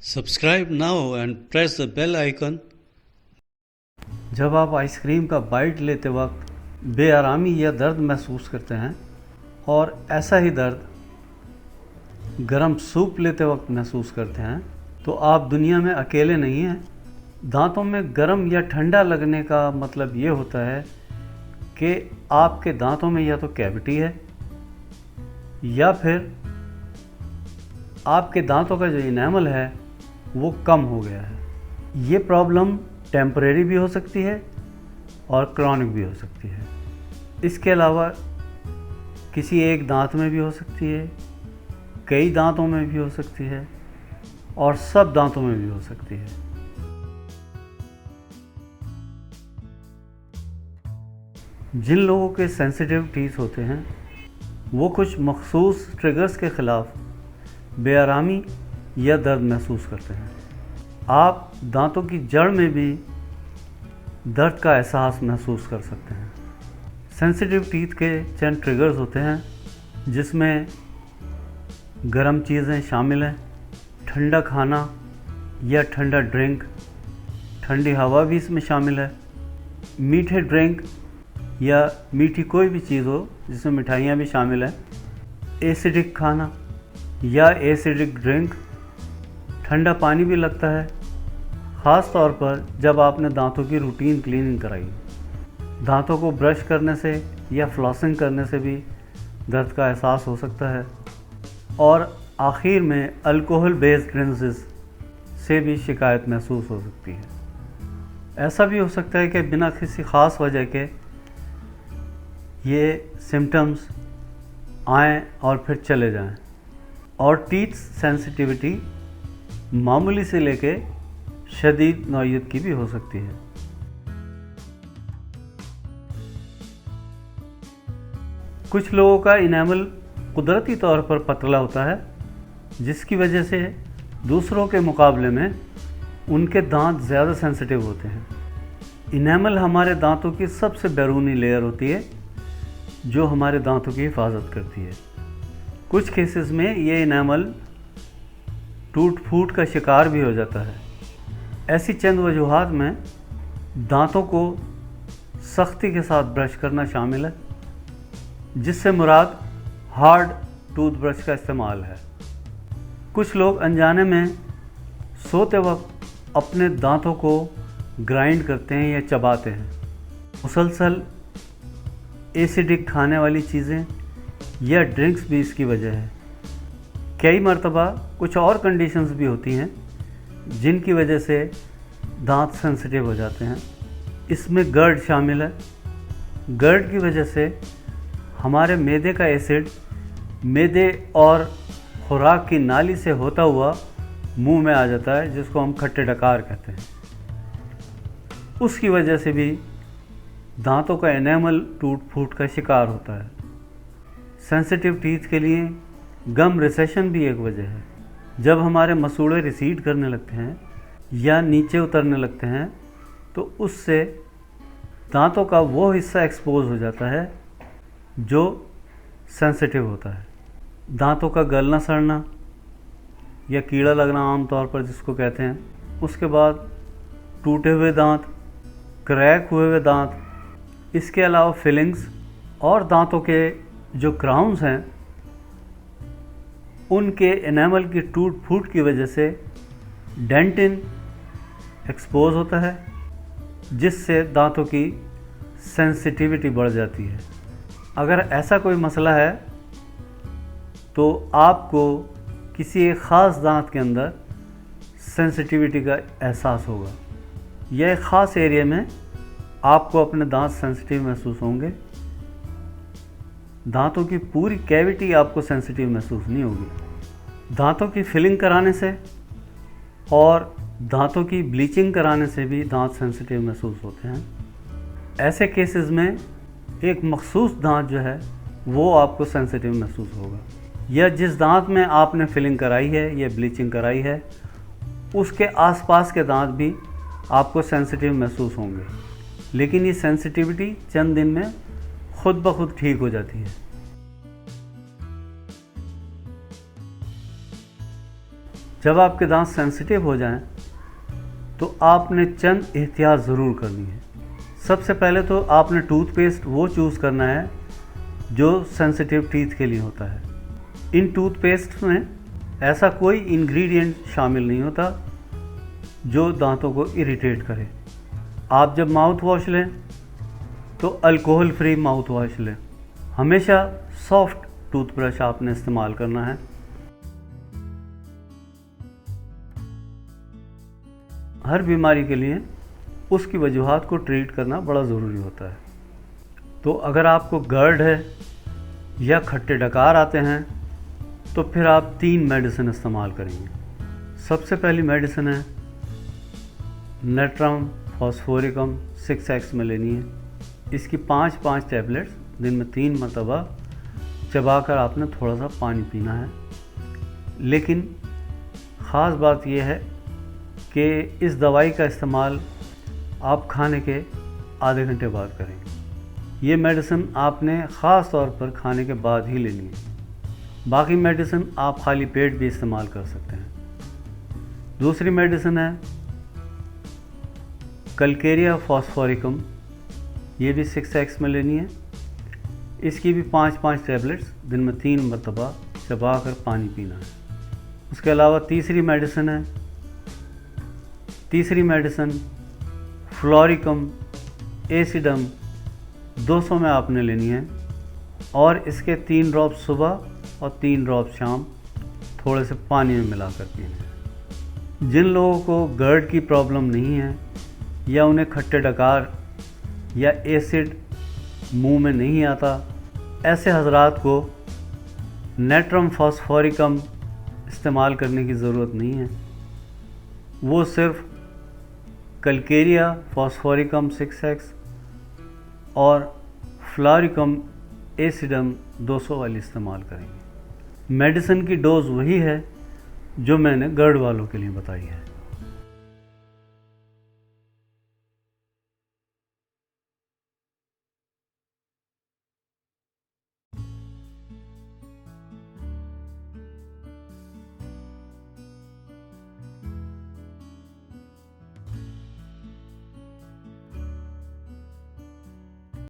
Subscribe now and press the bell icon. जब आप ice cream का बाइट लेते वक्त बेआरामी या दर्द महसूस करते हैं और ऐसा ही दर्द गरम सूप लेते वक्त महसूस करते हैं तो आप दुनिया में अकेले नहीं हैं। दांतों में गरम या ठंडा लगने का मतलब ये होता है कि आपके दांतों में या तो कैविटी है या फिर आपके दांतों का जो इनेमल है वो कम हो गया है। ये प्रॉब्लम टेम्परेरी भी हो सकती है और क्रॉनिक भी हो सकती है। इसके अलावा किसी एक दांत में भी हो सकती है, कई दांतों में भी हो सकती है और सब दांतों में भी हो सकती है। जिन लोगों के सेंसिटिव टीथ होते हैं वो कुछ मखसूस ट्रिगर्स के ख़िलाफ़ बेआरामी या दर्द महसूस करते हैं। आप दांतों की जड़ में भी दर्द का एहसास महसूस कर सकते हैं। सेंसिटिव टीथ के चंद ट्रिगर्स होते हैं जिसमें गर्म चीज़ें शामिल हैं, ठंडा खाना या ठंडा ड्रिंक, ठंडी हवा भी इसमें शामिल है, मीठे ड्रिंक या मीठी कोई भी चीज़ हो जिसमें मिठाइयाँ भी शामिल हैं, एसिडिक खाना या एसिडिक ड्रिंक, ठंडा पानी भी लगता है, ख़ास तौर पर जब आपने दांतों की रूटीन क्लीनिंग कराई। दांतों को ब्रश करने से या फ्लॉसिंग करने से भी दर्द का एहसास हो सकता है और आखिर में अल्कोहल बेस्ड रिंसेस से भी शिकायत महसूस हो सकती है। ऐसा भी हो सकता है कि बिना किसी ख़ास वजह के ये सिम्टम्स आएँ और फिर चले जाएं। और टीथ सेंसिटिविटी मामूली से लेके शदीद नौइयत की भी हो सकती है। कुछ लोगों का इनेमल कुदरती तौर पर पतला होता है जिसकी वजह से दूसरों के मुकाबले में उनके दांत ज़्यादा सेंसिटिव होते हैं। इनेमल हमारे दांतों की सबसे बैरूनी लेयर होती है जो हमारे दांतों की हिफाजत करती है। कुछ केसेस में ये इनेमल टूट फूट का शिकार भी हो जाता है। ऐसी चंद वजूहात में दांतों को सख्ती के साथ ब्रश करना शामिल है, जिससे मुराद हार्ड टूथब्रश का इस्तेमाल है। कुछ लोग अनजाने में सोते वक्त अपने दांतों को ग्राइंड करते हैं या चबाते हैं। मुसलसल एसिडिक खाने वाली चीज़ें या ड्रिंक्स भी इसकी वजह है। कई मर्तबा कुछ और कंडीशंस भी होती हैं जिनकी वजह से दांत सेंसिटिव हो जाते हैं। इसमें गर्ड शामिल है। गर्ड की वजह से हमारे मैदे का एसिड मैदे और खुराक की नाली से होता हुआ मुंह में आ जाता है, जिसको हम खट्टे डकार कहते हैं। उसकी वजह से भी दांतों का एनेमल टूट फूट का शिकार होता है। सेंसिटिव टीथ के लिए गम रिसेशन भी एक वजह है। जब हमारे मसूड़े रिसीड करने लगते हैं या नीचे उतरने लगते हैं तो उससे दांतों का वो हिस्सा एक्सपोज हो जाता है जो सेंसिटिव होता है। दांतों का गलना सड़ना या कीड़ा लगना आमतौर पर जिसको कहते हैं, उसके बाद टूटे हुए दांत, क्रैक हुए हुए दांत, इसके अलावा फिलिंग्स और दांतों के जो क्राउन्स हैं उनके एनेमल की टूट फूट की वजह से डेंटिन एक्सपोज होता है, जिससे दांतों की सेंसिटिविटी बढ़ जाती है। अगर ऐसा कोई मसला है तो आपको किसी एक ख़ास दांत के अंदर सेंसिटिविटी का एहसास होगा या एक ख़ास एरिया में आपको अपने दांत सेंसिटिव महसूस होंगे। दांतों की पूरी कैविटी आपको सेंसिटिव महसूस नहीं होगी। दांतों की फिलिंग कराने से और दांतों की ब्लीचिंग कराने से भी दांत सेंसिटिव महसूस होते हैं। ऐसे केसेस में एक मखसूस दांत जो है वो आपको सेंसिटिव महसूस होगा, या जिस दांत में आपने फिलिंग कराई है या ब्लीचिंग कराई है उसके आसपास के दांत भी आपको सेंसिटिव महसूस होंगे। लेकिन ये सेंसिटिविटी चंद दिन में खुद ब खुद ठीक हो जाती है। जब आपके दांत सेंसिटिव हो जाएं तो आपने चंद एहतियात ज़रूर करनी है। सबसे पहले तो आपने टूथपेस्ट वो चूज़ करना है जो सेंसिटिव टीथ के लिए होता है। इन टूथपेस्ट में ऐसा कोई इंग्रेडिएंट शामिल नहीं होता जो दांतों को इरिटेट करे। आप जब माउथ वॉश लें तो अल्कोहल फ्री माउथ वॉश लें। हमेशा सॉफ्ट टूथब्रश आपने इस्तेमाल करना है। हर बीमारी के लिए उसकी वजूहात को ट्रीट करना बड़ा ज़रूरी होता है। तो अगर आपको गर्ड है या खट्टे डकार आते हैं तो फिर आप 3 मेडिसिन इस्तेमाल करेंगे। सबसे पहली मेडिसिन है नेट्रम फॉस्फोरिकम 6x में लेनी है। इसकी 5 टैबलेट्स दिन में 3 मरतबा चबाकर आपने थोड़ा सा पानी पीना है। लेकिन ख़ास बात यह है कि इस दवाई का इस्तेमाल आप खाने के आधे घंटे बाद करेंगे। ये मेडिसिन आपने ख़ास तौर पर खाने के बाद ही लेनी है। बाकी मेडिसिन आप खाली पेट भी इस्तेमाल कर सकते हैं। दूसरी मेडिसिन है कलकेरिया फॉस्फोरिकम, ये भी 6x में लेनी है। इसकी भी 5 टैबलेट्स दिन में 3 मरतबा चबा कर पानी पीना है। उसके अलावा तीसरी मेडिसिन फ्लोरिकम एसिडम 200 में आपने लेनी है और इसके 3 ड्रॉप सुबह और 3 ड्रॉप शाम थोड़े से पानी में मिलाकर पीने हैं। जिन लोगों को गर्ड की प्रॉब्लम नहीं है या उन्हें खट्टे डकार या एसिड मुंह में नहीं आता, ऐसे हजरात को नेट्रम फॉस्फोरिकम इस्तेमाल करने की ज़रूरत नहीं है। वो सिर्फ कलकेरिया फॉस्फोरिकम 6x और फ्लोरिकम एसिडम 200 वाली इस्तेमाल करेंगे। मेडिसिन की डोज़ वही है जो मैंने गर्ड वालों के लिए बताई है।